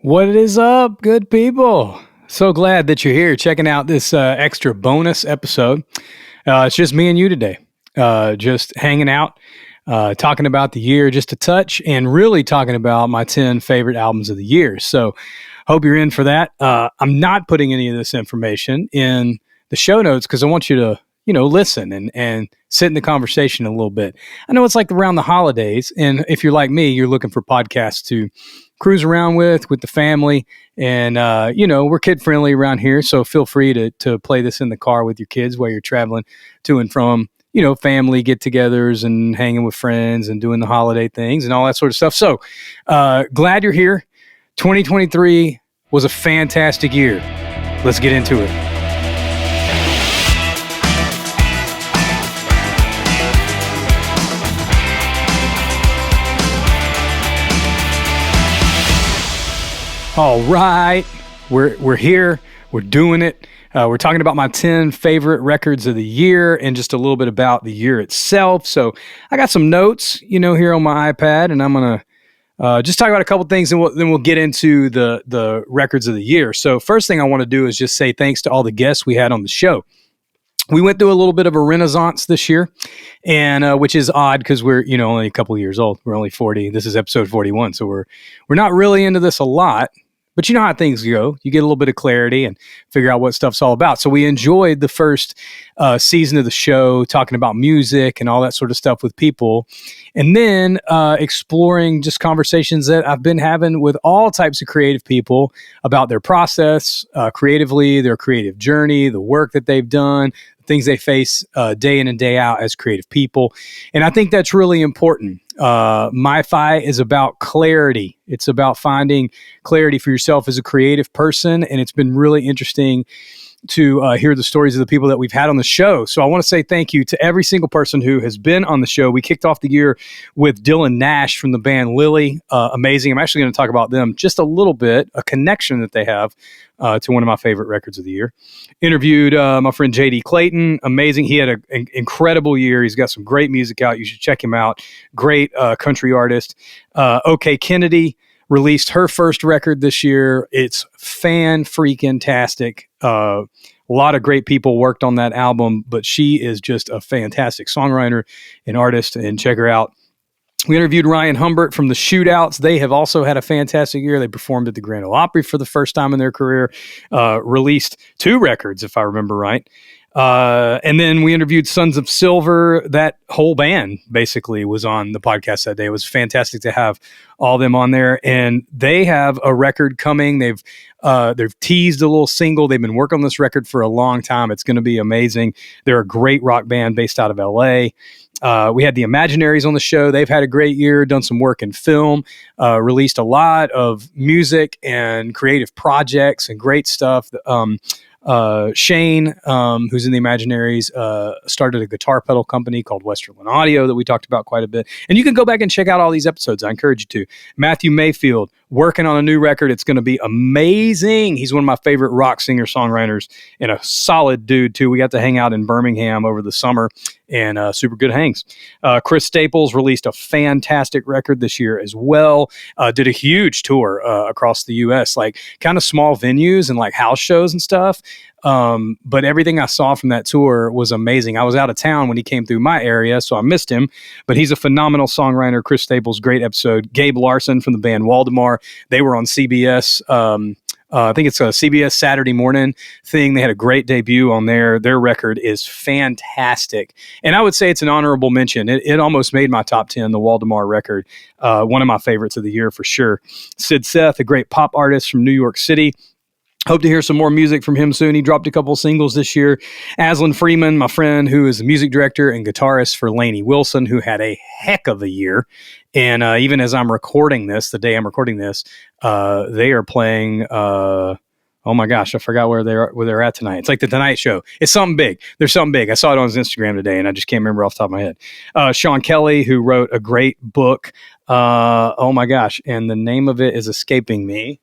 What is up, good people? So glad that you're here checking out this extra bonus episode. It's just me and you today, just hanging out, talking about the year just a touch, and really talking about my 10 favorite albums of the year. So hope you're in for that. I'm not putting any of this information in the show notes because I want you to, listen and sit in the conversation a little bit. I know it's like around the holidays, and if you're like me, you're looking for podcasts to cruise around with the family. And, we're kid friendly around here. So feel free to play this in the car with your kids while you're traveling to and from, family get togethers and hanging with friends and doing the holiday things and all that sort of stuff. So glad you're here. 2023 was a fantastic year. Let's get into it. All right, we're here, we're doing it. We're talking about my 10 favorite records of the year and just a little bit about the year itself. So I got some notes, here on my iPad, and I'm going to just talk about a couple things, and then we'll get into the records of the year. So first thing I want to do is just say thanks to all the guests we had on the show. We went through a little bit of a renaissance this year, and which is odd because we're only a couple of years old. We're only 40. This is episode 41, so we're not really into this a lot. But you know how things go. You get a little bit of clarity and figure out what stuff's all about. So we enjoyed the first season of the show, talking about music and all that sort of stuff with people. And then exploring just conversations that I've been having with all types of creative people about their process creatively, their creative journey, the work that they've done, things they face day in and day out as creative people. And I think that's really important. MYFI is about clarity. It's about finding clarity for yourself as a creative person. And it's been really interesting to hear the stories of the people that we've had on the show. So I want to say thank you to every single person who has been on the show. We kicked off the year with Dylan Nash from the band Lily. Amazing. I'm actually going to talk about them just a little bit, a connection that they have to one of my favorite records of the year. Interviewed my friend JD Clayton. Amazing. He had an incredible year. He's got some great music out. You should check him out. Great country artist. OK Kennedy released her first record this year. It's fan-freaking-tastic. A lot of great people worked on that album, but she is just a fantastic songwriter and artist, and check her out. We interviewed Ryan Humbert from the Shootouts. They have also had a fantastic year. They performed at the Grand Ole Opry for the first time in their career, released 2 records, if I remember right. And then we interviewed Sons of Silver. That whole band basically was on the podcast that day. It was fantastic to have all them on there. And they have a record coming. They've teased a little single. They've been working on this record for a long time. It's going to be amazing. They're a great rock band based out of LA. We had the Imaginaries on the show. They've had a great year, done some work in film, released a lot of music and creative projects and great stuff. Shane, who's in the Imaginaries, started a guitar pedal company called Westerland Audio that we talked about quite a bit. And you can go back and check out all these episodes. I encourage you to. Matthew Mayfield, working on a new record. It's going to be amazing. He's one of my favorite rock singer-songwriters and a solid dude, too. We got to hang out in Birmingham over the summer and super good hangs. Chris Staples released a fantastic record this year as well. Did a huge tour across the U.S., like kind of small venues and like house shows and stuff. But everything I saw from that tour was amazing. I was out of town when he came through my area, so I missed him. But he's a phenomenal songwriter. Chris Staples, great episode. Gabe Larson from the band Waldemar. They were on CBS. I think it's a CBS Saturday morning thing. They had a great debut on there. Their record is fantastic. And I would say it's an honorable mention. It almost made my top 10, the Waldemar record. One of my favorites of the year for sure. Sid Seth, a great pop artist from New York City. Hope to hear some more music from him soon. He dropped a couple singles this year. Aslan Freeman, my friend, who is the music director and guitarist for Lainey Wilson, who had a heck of a year. And even as I'm recording this, the day I'm recording this, they are playing. Oh my gosh, I forgot where they're at tonight. It's like the Tonight Show. It's something big. There's something big. I saw it on his Instagram today, and I just can't remember off the top of my head. Sean Kelly, who wrote a great book. Oh my gosh, and the name of it is escaping me.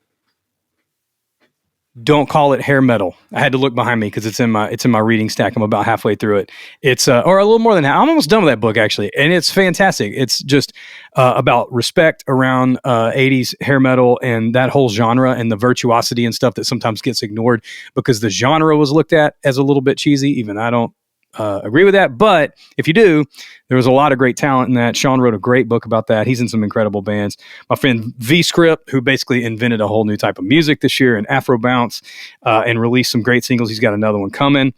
Don't call it hair metal. I had to look behind me because it's in my reading stack. I'm about halfway through it. It's or a little more than half. I'm almost done with that book actually, and it's fantastic. It's just about respect around 80s hair metal and that whole genre and the virtuosity and stuff that sometimes gets ignored because the genre was looked at as a little bit cheesy. Even I don't agree with that, but if you do, there was a lot of great talent in that. Sean wrote a great book about that. He's in some incredible bands. My friend V Script, who basically invented a whole new type of music this year in Afro Bounce, and released some great singles. He's got another one coming.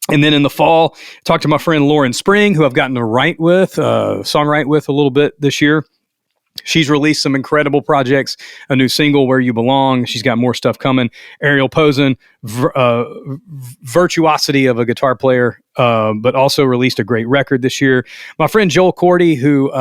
And then in the fall, talked to my friend Lauren Spring, who I've gotten to songwrite with a little bit this year. She's released some incredible projects, a new single, Where You Belong. She's got more stuff coming. Ariel Posen, virtuosity of a guitar player, but also released a great record this year. My friend Joel Cordy, who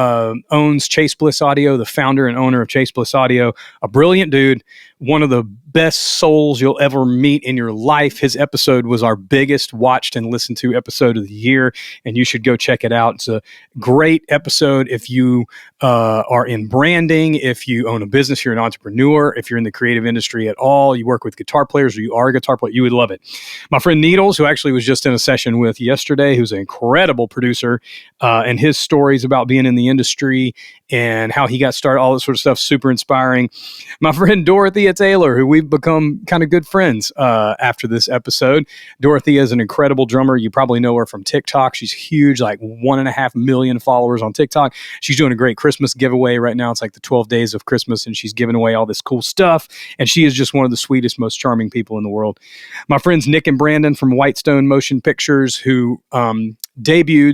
owns Chase Bliss Audio, the founder and owner of Chase Bliss Audio, a brilliant dude, one of the best souls you'll ever meet in your life. His episode was our biggest watched and listened to episode of the year, and you should go check it out. It's a great episode if you are in branding, if you own a business, you're an entrepreneur, if you're in the creative industry at all, you work with guitar players, or you are a guitar player, you would love it. My friend Needles, who actually was just in a session with yesterday, who's an incredible producer, and his stories about being in the industry and how he got started, all this sort of stuff, super inspiring. My friend Dorothea Taylor, who we've become kind of good friends after this episode. Dorothea is an incredible drummer. You probably know her from TikTok. She's huge, like 1.5 million followers on TikTok. She's doing a great Christmas giveaway right now. It's like the 12 days of Christmas, and she's giving away all this cool stuff. And she is just one of the sweetest, most charming people in the world. My friends Nick and Brandon from Whitestone Motion Pictures, who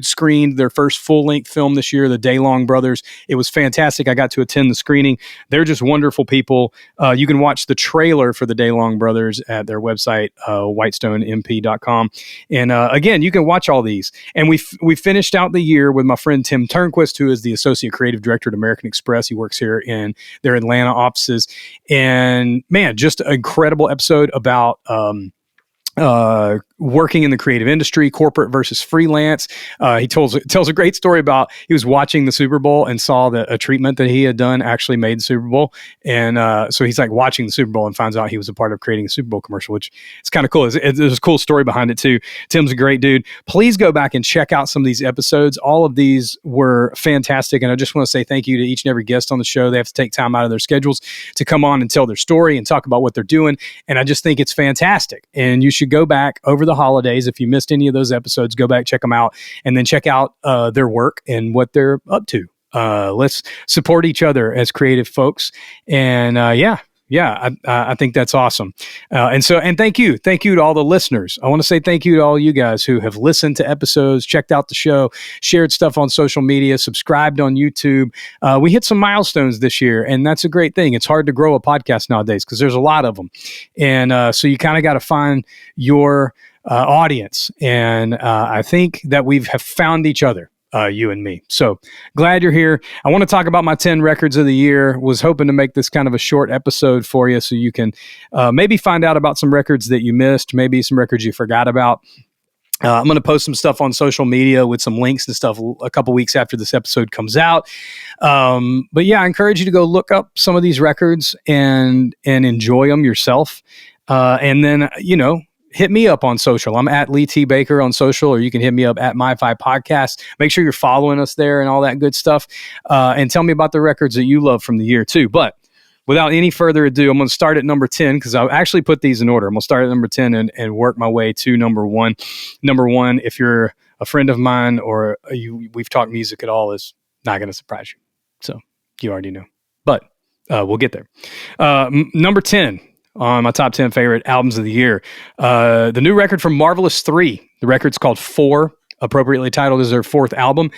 screened their first full-length film this year, The Daylong Brothers. It was fantastic. I got to attend the screening. They're just wonderful people. You can watch the trailer for The Daylong Brothers at their website, whitestonemp.com. And again, you can watch all these. And we finished out the year with my friend Tim Turnquist, who is the Associate Creative Director at American Express. He works here in their Atlanta offices. And man, just an incredible episode about working in the creative industry, corporate versus freelance. He tells a great story about he was watching the Super Bowl and saw that a treatment that he had done actually made the Super Bowl. And so he's like watching the Super Bowl and finds out he was a part of creating a Super Bowl commercial, which is kind of cool. There's a cool story behind it too. Tim's a great dude. Please go back and check out some of these episodes. All of these were fantastic. And I just want to say thank you to each and every guest on the show. They have to take time out of their schedules to come on and tell their story and talk about what they're doing. And I just think it's fantastic. And you should go back over the holidays. If you missed any of those episodes, go back, check them out, and then check out their work and what they're up to. Let's support each other as creative folks. And I think that's awesome. And thank you to all the listeners. I want to say thank you to all you guys who have listened to episodes, checked out the show, shared stuff on social media, subscribed on YouTube. We hit some milestones this year, and that's a great thing. It's hard to grow a podcast nowadays because there's a lot of them. And so you kind of got to find your audience. And I think that we have found each other. You and me. So glad you're here. I want to talk about my 10 records of the year. Was hoping to make this kind of a short episode for you so you can maybe find out about some records that you missed, maybe some records you forgot about. I'm going to post some stuff on social media with some links and stuff a couple weeks after this episode comes out. But yeah, I encourage you to go look up some of these records and enjoy them yourself. And then, hit me up on social. I'm at Lee T. Baker on social, or you can hit me up at MYFI Podcast. Make sure you're following us there and all that good stuff. And tell me about the records that you love from the year too. But without any further ado, I'm going to start at number 10 because I actually put these in order. I'm going to start at number 10 and work my way to number 1. Number 1, if you're a friend of mine or we've talked music at all, is not going to surprise you. So you already know. But we'll get there. Number 10. On my top 10 favorite albums of the year. The new record from Marvelous 3. The record's called 4, appropriately titled as their 4th album.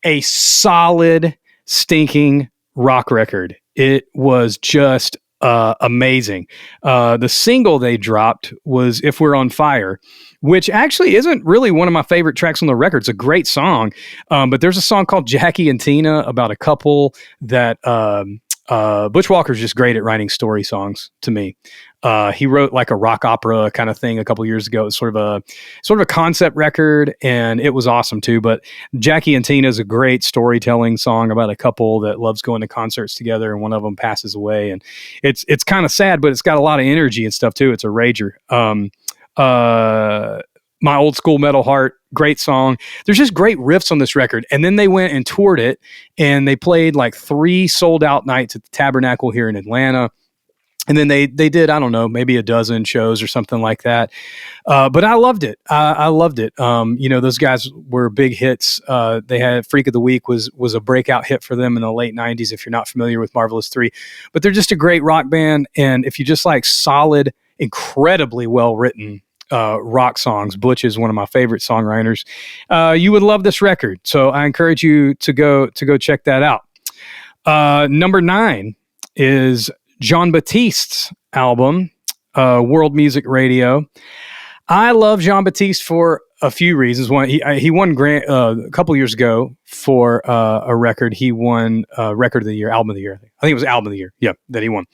A solid, stinking rock record. It was just amazing. The single they dropped was If We're on Fire, which actually isn't really one of my favorite tracks on the record. It's a great song, but there's a song called Jackie and Tina about a couple that Butch Walker's just great at writing story songs to me. He wrote like a rock opera kind of thing a couple years ago. It was sort of a concept record, and it was awesome too. But Jackie and Tina is a great storytelling song about a couple that loves going to concerts together, and one of them passes away, and it's kind of sad, but it's got a lot of energy and stuff too. It's a rager. My Old School Metal Heart, great song. There's just great riffs on this record. And then they went and toured it, and they played like 3 sold out nights at the Tabernacle here in Atlanta. And then they did, I don't know, maybe a dozen shows or something like that. But I loved it. I loved it. Those guys were big hits. They had Freak of the Week was a breakout hit for them in the late 90s, if you're not familiar with Marvelous 3. But they're just a great rock band. And if you just like solid, incredibly well-written rock songs, Butch is one of my favorite songwriters. You would love this record. So I encourage you to go check that out. Number 9 is Jean-Baptiste's album, World Music Radio. I love Jean-Baptiste for a few reasons. One, he won a couple years ago for a record. He won Record of the Year, Album of the Year. I think it was Album of the Year. Yeah, that he won.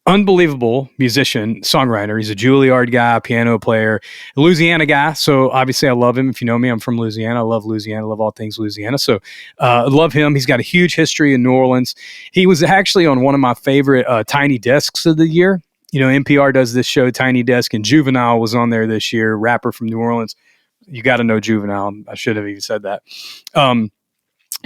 Unbelievable musician, songwriter. He's a Juilliard guy, piano player, Louisiana guy. So obviously I love him. If you know me, I'm from Louisiana. I love Louisiana. I love all things Louisiana. So I love him. He's got a huge history in New Orleans. He was actually on one of my favorite Tiny Desks of the year. NPR does this show, Tiny Desk, and Juvenile was on there this year, rapper from New Orleans. You got to know Juvenile. I should have even said that.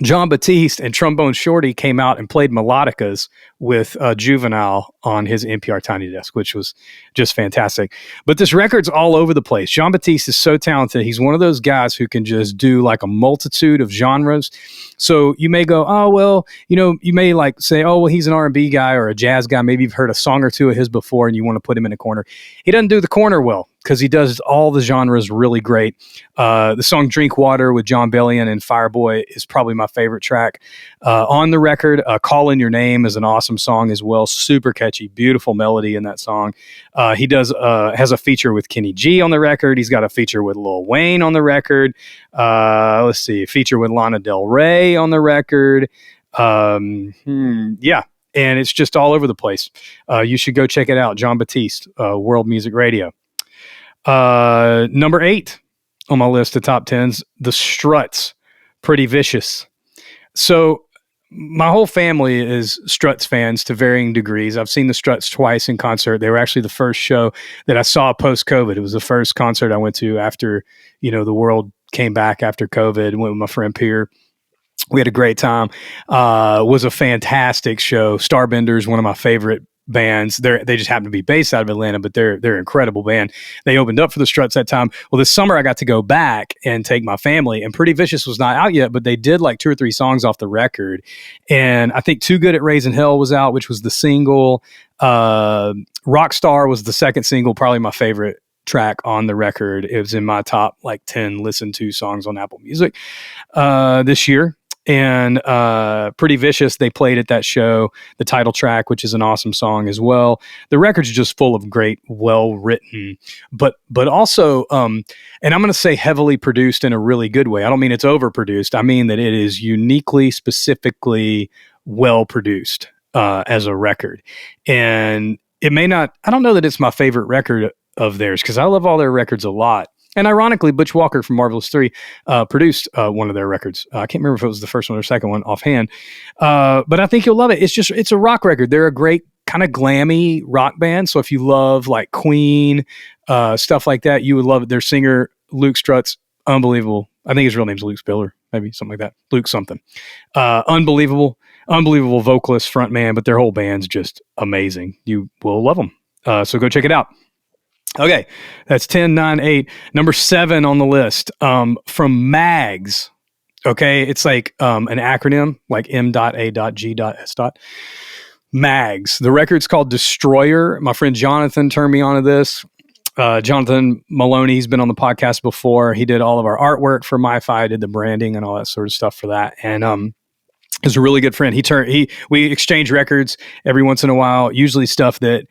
Jean-Baptiste and Trombone Shorty came out and played melodicas with Juvenile on his NPR Tiny Desk, which was just fantastic. But this record's all over the place. Jean-Baptiste is so talented. He's one of those guys who can just do like a multitude of genres. So you may go, oh, well, you may like say, oh, well, he's an R&B guy or a jazz guy. Maybe you've heard a song or two of his before and you want to put him in a corner. He doesn't do the corner well because he does all the genres really great. The song Drink Water with John Bellion and Fireboy is probably my favorite track on the record. Calling Your Name is an awesome song as well. Super catchy, beautiful melody in that song. He has a feature with Kenny G on the record. He's got a feature with Lil Wayne on the record. Let's see, a feature with Lana Del Rey on the record. Yeah. And it's just all over the place. You should go check it out. Jean-Baptiste, World Music Radio. Number 8 on my list of top 10s, The Struts, Pretty Vicious. So my whole family is Struts fans to varying degrees. I've seen the Struts twice in concert. They were actually the first show that I saw post-COVID. It was the first concert I went to after, the world came back after COVID. Went with my friend Pierre. We had a great time. Was a fantastic show. Starbenders, one of my favorite bands. They just happen to be based out of Atlanta, but they're an incredible band. They opened up for the Struts that time. Well, this summer I got to go back and take my family, and Pretty Vicious was not out yet, but they did like 2 or 3 songs off the record. And I think Too Good at Raising Hell was out, which was the single. Rockstar was the second single, probably my favorite track on the record. It was in my top like 10 listened to songs on Apple Music this year. And Pretty Vicious, they played at that show, the title track, which is an awesome song as well. The record's just full of great, well-written, but also, and I'm going to say heavily produced in a really good way. I don't mean it's overproduced. I mean that it is uniquely, specifically well-produced as a record. And it may not, I don't know that it's my favorite record of theirs because I love all their records a lot. And ironically, Butch Walker from Marvelous 3 produced one of their records. I can't remember if it was the first one or second one offhand. But I think you'll love it. It's a rock record. They're a great kind of glammy rock band. So if you love like Queen, stuff like that, you would love it. Their singer, Luke Struts, unbelievable. I think his real name's Luke Spiller, maybe something like that. Luke something. Unbelievable vocalist, front man, but their whole band's just amazing. You will love them. So go check it out. Okay, that's 10, 9, 8. Number 7 on the list from Mags. Okay, it's like an acronym like M.A.G.S. Mags. The record's called Destroyer. My friend Jonathan turned me on to this. Jonathan Maloney, he's been on the podcast before. He did all of our artwork for MYFI, did the branding and all that sort of stuff for that. And is a really good friend. We exchange records every once in a while, usually stuff that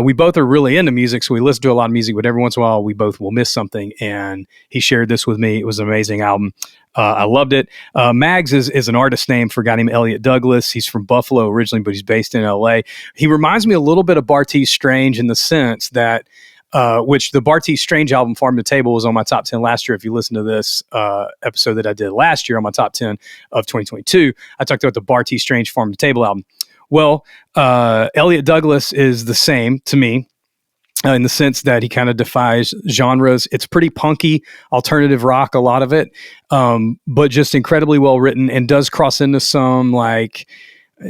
we both are really into music. So we listen to a lot of music, but every once in a while we both will miss something. And he shared this with me. It was an amazing album. I loved it. Mags is an artist name for a guy named Elliot Douglas. He's from Buffalo originally, but he's based in LA. He reminds me a little bit of Bartees Strange in the sense that, which the Bartees Strange album, Farm to Table, was on my top 10 last year. If you listen to this episode that I did last year on my top 10 of 2022, I talked about the Bartees Strange Farm to Table album. Well, Elliot Douglas is the same to me. In the sense that he kind of defies genres. It's pretty punky, alternative rock, a lot of it, but just incredibly well written and does cross into some like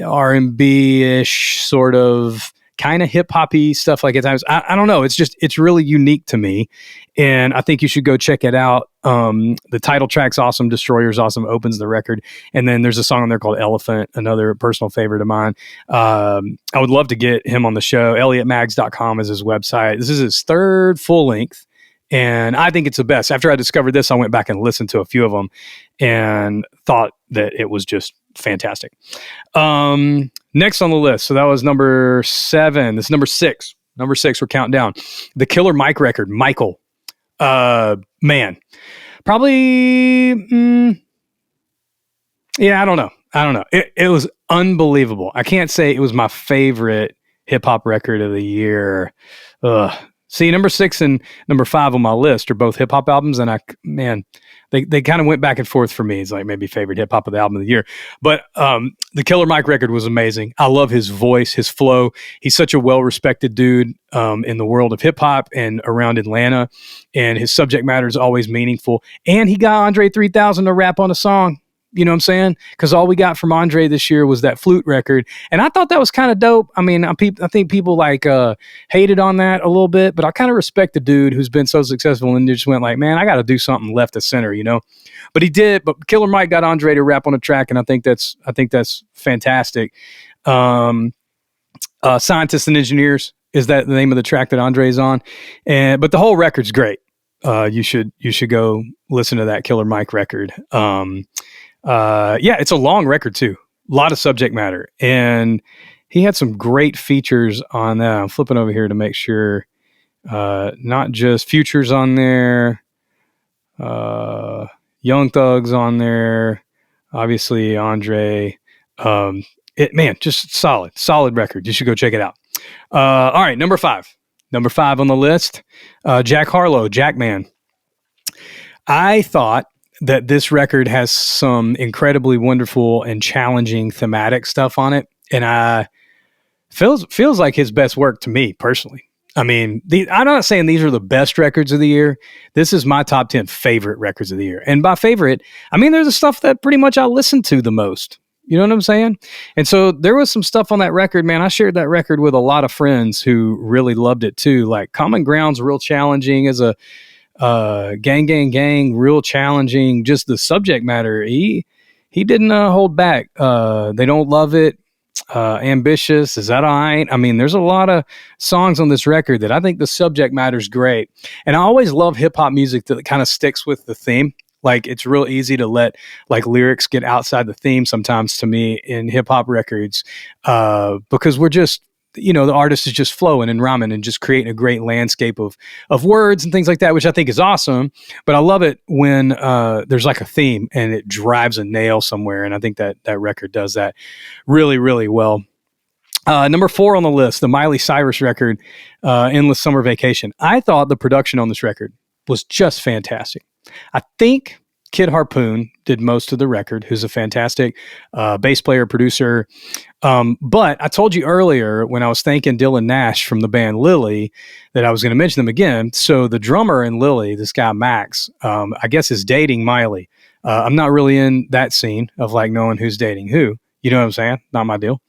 R&B-ish sort of kind of hip-hoppy stuff like at times. I don't know. It's really unique to me, and I think you should go check it out. The title track's awesome. Destroyer's awesome. Opens the record. And then there's a song on there called Elephant, another personal favorite of mine. I would love to get him on the show. ElliotMags.com is his website. This is his third full length, and I think it's the best. After I discovered this, I went back and listened to a few of them and thought that it was just fantastic. Next on the list. So that was number 7. This is number 6. Number 6, we're counting down. The Killer Mike record, Michael. Man, probably, yeah, I don't know. It was unbelievable. I can't say it was my favorite hip hop record of the year. See, number 6 and number 5 on my list are both hip hop albums, and they kind of went back and forth for me. It's like maybe favorite hip hop of the album of the year. But the Killer Mike record was amazing. I love his voice, his flow. He's such a well-respected dude in the world of hip hop and around Atlanta, and his subject matter is always meaningful. And he got Andre 3000 to rap on a song. You know what I'm saying? Because all we got from Andre this year was that flute record. And I thought that was kind of dope. I mean, I think people like hated on that a little bit, but I kind of respect the dude who's been so successful and just went like, man, I got to do something left of center, you know? But he did. But Killer Mike got Andre to rap on a track, and I think that's fantastic. Scientists and Engineers is that the name of the track that Andre's on. But the whole record's great. You should go listen to that Killer Mike record. Yeah, it's a long record too. A lot of subject matter. And he had some great features on that. I'm flipping over here to make sure, not just Future's on there, Young Thug's on there, obviously Andre. Just solid record. You should go check it out. All right, number 5 on the list, Jack Harlow, Jackman. I thought that this record has some incredibly wonderful and challenging thematic stuff on it. And feels like his best work to me personally. I mean, I'm not saying these are the best records of the year. This is my top 10 favorite records of the year. And by favorite, I mean, there's the stuff that pretty much I listen to the most. You know what I'm saying? And so there was some stuff on that record, man. I shared that record with a lot of friends who really loved it too. Like Common Ground's real challenging as a gang, real challenging. Just the subject matter, he didn't hold back. They Don't Love It, Ambitious, Is That All Right? I mean, there's a lot of songs on this record that I think the subject matter is great. And I always love hip hop music that kind of sticks with the theme. Like it's real easy to let like lyrics get outside the theme sometimes to me in hip hop records, because we're just, you know, the artist is just flowing and rhyming and just creating a great landscape of words and things like that, which I think is awesome. But I love it when there's like a theme and it drives a nail somewhere. And I think that record does that really, really well. Number 4 on the list, the Miley Cyrus record, Endless Summer Vacation. I thought the production on this record was just fantastic. I think Kid Harpoon did most of the record, who's a fantastic bass player, producer. But I told you earlier when I was thanking Dylan Nash from the band Lily that I was going to mention them again. So the drummer in Lily, this guy Max, I guess is dating Miley. I'm not really in that scene of like knowing who's dating who. You know what I'm saying? Not my deal.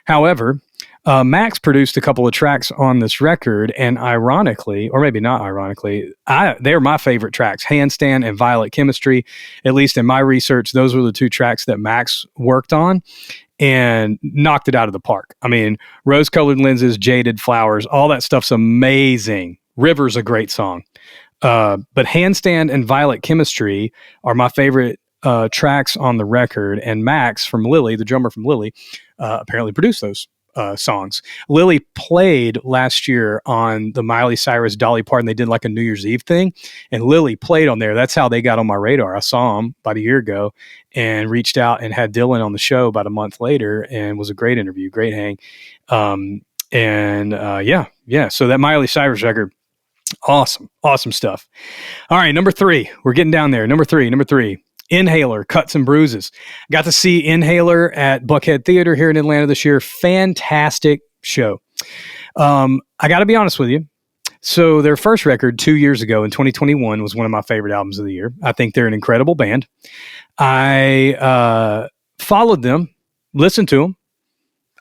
However, Max produced a couple of tracks on this record, and ironically, or maybe not ironically, they're my favorite tracks, Handstand and Violet Chemistry. At least in my research, those were the 2 tracks that Max worked on and knocked it out of the park. I mean, Rose-Colored Lenses, Jaded Flowers, all that stuff's amazing. River's a great song. But Handstand and Violet Chemistry are my favorite tracks on the record, and Max from Lily, the drummer from Lily, apparently produced those. songs. Lily played last year on the Miley Cyrus Dolly Parton. They did like a New Year's Eve thing, and Lily played on there. That's how they got on my radar. I saw them about a year ago and reached out and had Dylan on the show about a month later, and was a great interview, great hang. Yeah. So that Miley Cyrus record, awesome stuff. All right, number 3. We're getting down there. Number three. Inhaler, Cuts and Bruises. Got to see Inhaler at Buckhead Theater here in Atlanta this year. Fantastic show. I got to be honest with you. So their first record 2 years ago in 2021 was one of my favorite albums of the year. I think they're an incredible band. I followed them, listened to them.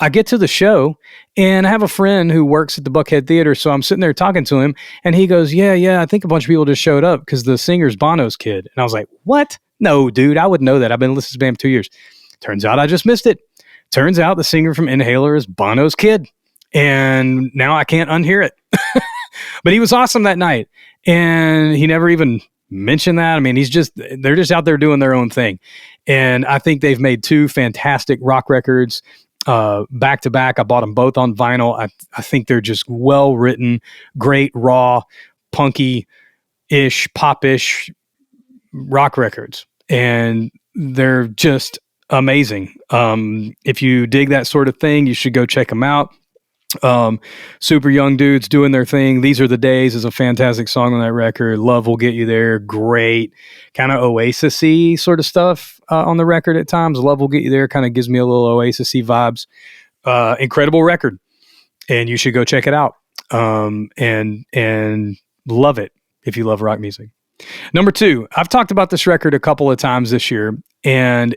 I get to the show, and I have a friend who works at the Buckhead Theater, so I'm sitting there talking to him, and he goes, yeah, I think a bunch of people just showed up because the singer's Bono's kid. And I was like, what? No, dude, I would know that. I've been listening to this band for 2 years. Turns out I just missed it. Turns out the singer from Inhaler is Bono's kid, and now I can't unhear it. But he was awesome that night, and he never even mentioned that. I mean, they're just out there doing their own thing. And I think they've made 2 fantastic rock records back to back. I bought them both on vinyl. I think they're just well written, great, raw, punky-ish, pop-ish rock records. And they're just amazing. If you dig that sort of thing, you should go check them out. Super young dudes doing their thing. These Are the Days is a fantastic song on that record. Love Will Get You There. Great. Kind of Oasis-y sort of stuff on the record at times. Love Will Get You There kind of gives me a little Oasis-y vibes. Incredible record. And you should go check it out. And love it if you love rock music. Number 2, I've talked about this record a couple of times this year, and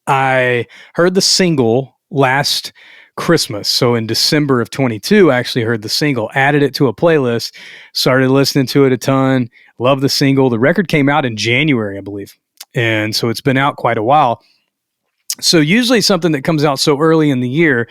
I heard the single last Christmas. So in December of 22, I actually heard the single, added it to a playlist, started listening to it a ton, love the single. The record came out in January, I believe. And so it's been out quite a while. So usually something that comes out so early in the year,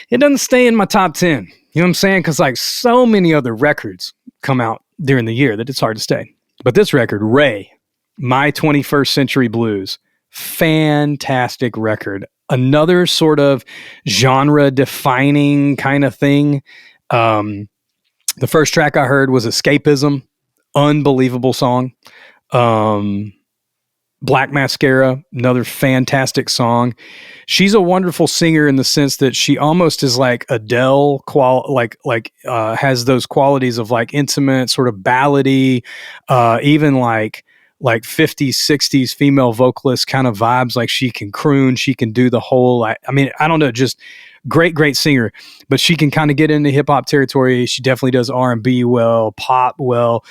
it doesn't stay in my top 10. You know what I'm saying? Because like so many other records come out during the year that it's hard to stay. But this record, Ray, My 21st Century Blues, fantastic record. Another sort of genre-defining kind of thing. The first track I heard was Escapism. Unbelievable song. Black Mascara, another fantastic song. She's a wonderful singer in the sense that she almost is like Adele, has those qualities of like intimate, sort of ballady, even like 50s, 60s female vocalist kind of vibes. Like she can croon, she can do the whole, I don't know, just great singer, but she can kind of get into hip hop territory. She definitely does R&B well, pop well.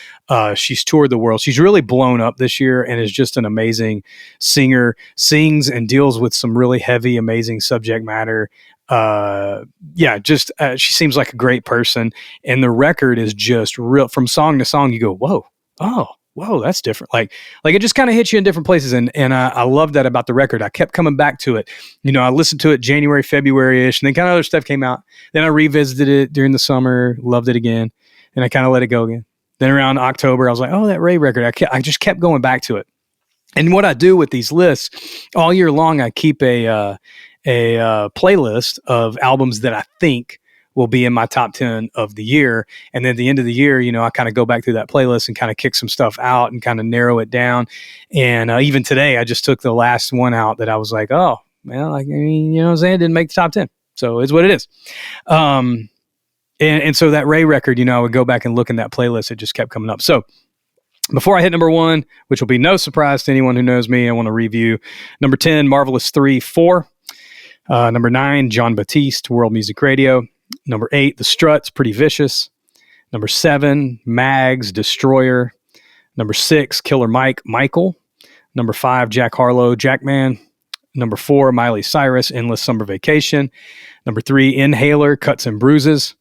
She's toured the world. She's really blown up this year and is just an amazing singer, sings and deals with some really heavy, amazing subject matter. She seems like a great person. And the record is just real from song to song. You go, whoa, that's different. Like it just kind of hits you in different places. And I love that about the record. I kept coming back to it. You know, I listened to it January, February-ish, and then kind of other stuff came out. Then I revisited it during the summer, loved it again, and I kind of let it go again. Then around October, I was like, oh, that Ray record. I just kept going back to it. And what I do with these lists all year long, I keep a playlist of albums that I think will be in my top 10 of the year. And then at the end of the year, you know, I kind of go back through that playlist and kind of kick some stuff out and kind of narrow it down. And even today, I just took the last one out that I was like, oh, well, you know what I'm saying? It didn't make the top 10. So it's what it is. And so that Ray record, you know, I would go back and look in that playlist. It just kept coming up. So before I hit number 1, which will be no surprise to anyone who knows me, I want to review number 10, Marvelous 3-4. Number 9, John Batiste, World Music Radio. Number 8, The Struts, Pretty Vicious. Number 7, Mags, Destroyer. Number 6, Killer Mike, Michael. Number 5, Jack Harlow, Jackman. Number 4, Miley Cyrus, Endless Summer Vacation. Number 3, Inhaler, Cuts and Bruises.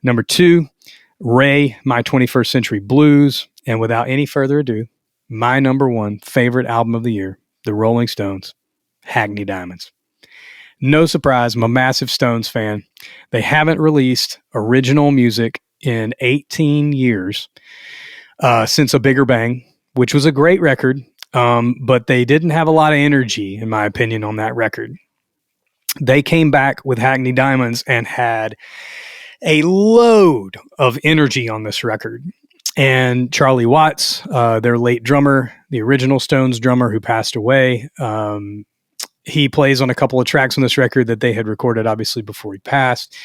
Number 2, Ray, My 21st Century Blues. And without any further ado, my number 1 favorite album of the year, The Rolling Stones, Hackney Diamonds. No surprise, I'm a massive Stones fan. They haven't released original music in 18 years since A Bigger Bang, which was a great record, but they didn't have a lot of energy, in my opinion, on that record. They came back with Hackney Diamonds and had a load of energy on this record. And Charlie Watts, their late drummer, the original Stones drummer who passed away, he plays on a couple of tracks on this record that they had recorded, obviously, before he passed.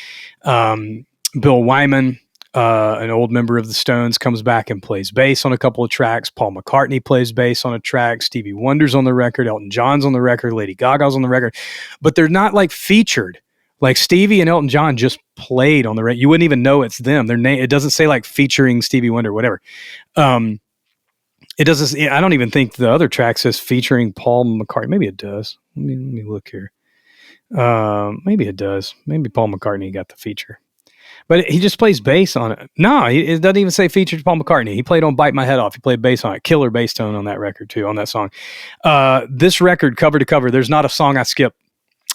Bill Wyman, an old member of the Stones, comes back and plays bass on a couple of tracks. Paul McCartney plays bass on a track. Stevie Wonder's on the record. Elton John's on the record. Lady Gaga's on the record. But they're not like featured. Like Stevie and Elton John just played on the record. You wouldn't even know it's them. Their name, it doesn't say like featuring Stevie Wonder, whatever. It doesn't. I don't even think the other track says featuring Paul McCartney. Maybe it does. Let me look here. Maybe it does. Maybe Paul McCartney got the feature, but he just plays bass on it. No, it doesn't even say featured Paul McCartney. He played on "Bite My Head Off." He played bass on it. Killer bass tone on that record too. On that song, this record cover to cover, there's not a song I skip.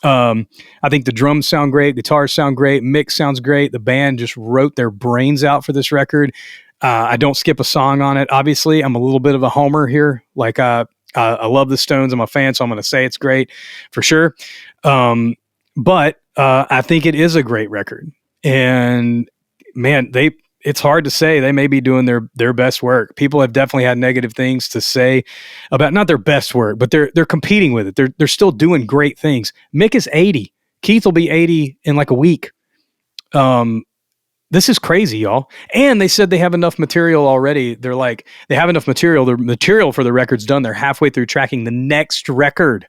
I think the drums sound great, guitars sound great, mix sounds great. The band just wrote their brains out for this record. I don't skip a song on it. Obviously, I'm a little bit of a homer here. Like I love the Stones. I'm a fan, so I'm going to say it's great for sure. But I think it is a great record. And man, it's hard to say. They may be doing their best work. People have definitely had negative things to say about not their best work, but they're competing with it. They're still doing great things. Mick is 80. Keith will be 80 in like a week. This is crazy, y'all. And they said they have enough material already. They're like, they have enough material. The material for the record's done. They're halfway through tracking the next record,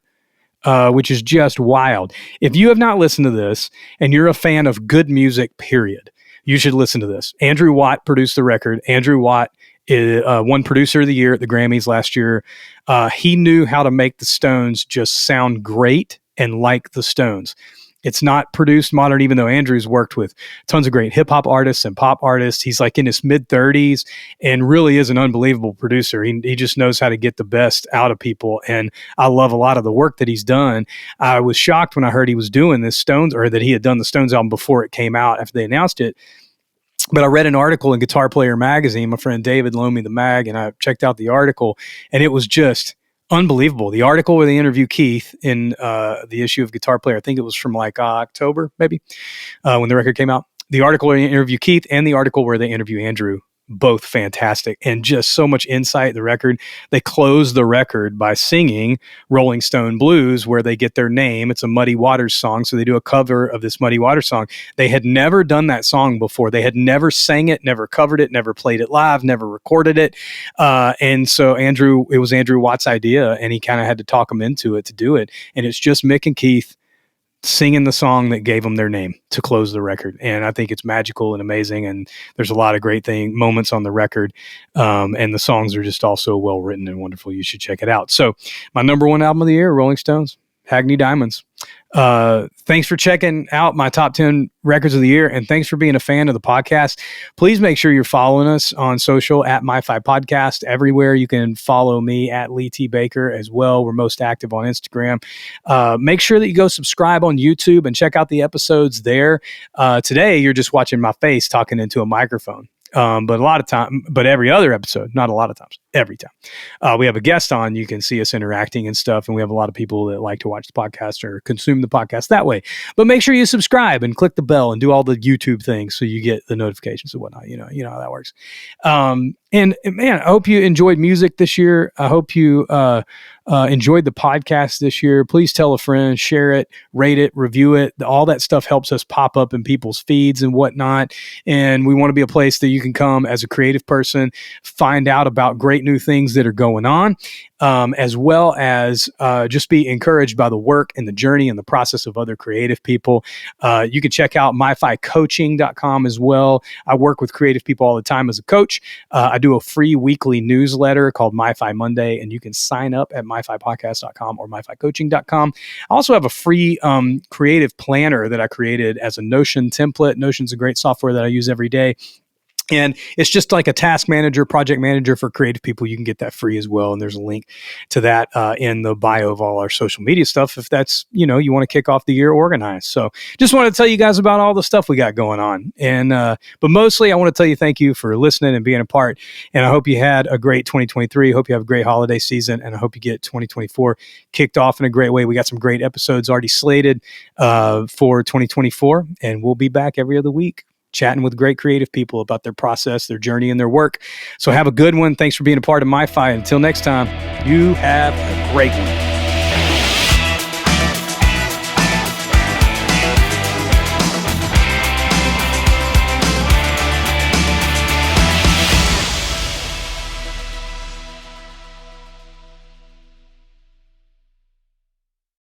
which is just wild. If you have not listened to this and you're a fan of good music, period, you should listen to this. Andrew Watt produced the record. Andrew Watt won Producer of the Year at the Grammys last year. He knew how to make the Stones just sound great and like the Stones. It's not produced modern, even though Andrew's worked with tons of great hip hop artists and pop artists. He's like in his mid 30s and really is an unbelievable producer. He just knows how to get the best out of people. And I love a lot of the work that he's done. I was shocked when I heard he was doing this Stones, or that he had done the Stones album before it came out after they announced it. But I read an article in Guitar Player magazine. My friend David loaned me the mag, and I checked out the article, and it was just unbelievable. The article where they interview Keith in the issue of Guitar Player, I think it was from like October, maybe, when the record came out. The article where they interview Keith and the article where they interview Andrew, both fantastic and just so much insight. The record, they close the record by singing Rolling Stone Blues, where they get their name. It's a Muddy Waters song, so they do a cover of this Muddy Waters song. They had never done that song before. They had never sang it, never covered it, never played it live, never recorded it. And so it was Andrew Watt's idea, and he kind of had to talk them into it to do it. And it's just Mick and Keith singing the song that gave them their name to close the record. And I think it's magical and amazing. And there's a lot of great moments on the record. And the songs are just also well written and wonderful. You should check it out. So my number one album of the year, Rolling Stones, Hackney Diamonds. Thanks for checking out my top 10 records of the year. And thanks for being a fan of the podcast. Please make sure you're following us on social at MYFI Podcast. Everywhere you can follow me at Lee T. Baker as well. We're most active on Instagram. Make sure that you go subscribe on YouTube and check out the episodes there. Today, you're just watching my face talking into a microphone. But every other episode, not a lot of times, every time we have a guest on, you can see us interacting and stuff. And we have a lot of people that like to watch the podcast or consume the podcast that way. But make sure you subscribe and click the bell and do all the YouTube things so you get the notifications and whatnot. You know how that works. And man, I hope you enjoyed music this year. I hope you enjoyed the podcast this year. Please tell a friend, share it, rate it, review it. All that stuff helps us pop up in people's feeds and whatnot. And we want to be a place that you can come as a creative person, find out about great new things that are going on, as well as just be encouraged by the work and the journey and the process of other creative people. You can check out MyFiCoaching.com as well. I work with creative people all the time as a coach. I do a free weekly newsletter called MyFi Monday, and you can sign up at MyFiPodcast.com or MyFiCoaching.com. I also have a free creative planner that I created as a Notion template. Notion's a great software that I use every day. And it's just like a task manager, project manager for creative people. You can get that free as well. And there's a link to that in the bio of all our social media stuff if that's, you want to kick off the year organized. So just want to tell you guys about all the stuff we got going on. And but mostly I want to tell you thank you for listening and being a part. And I hope you had a great 2023. Hope you have a great holiday season. And I hope you get 2024 kicked off in a great way. We got some great episodes already slated for 2024. And we'll be back every other week, chatting with great creative people about their process, their journey, and their work. So have a good one. Thanks for being a part of MYFI. Until next time, you have a great one.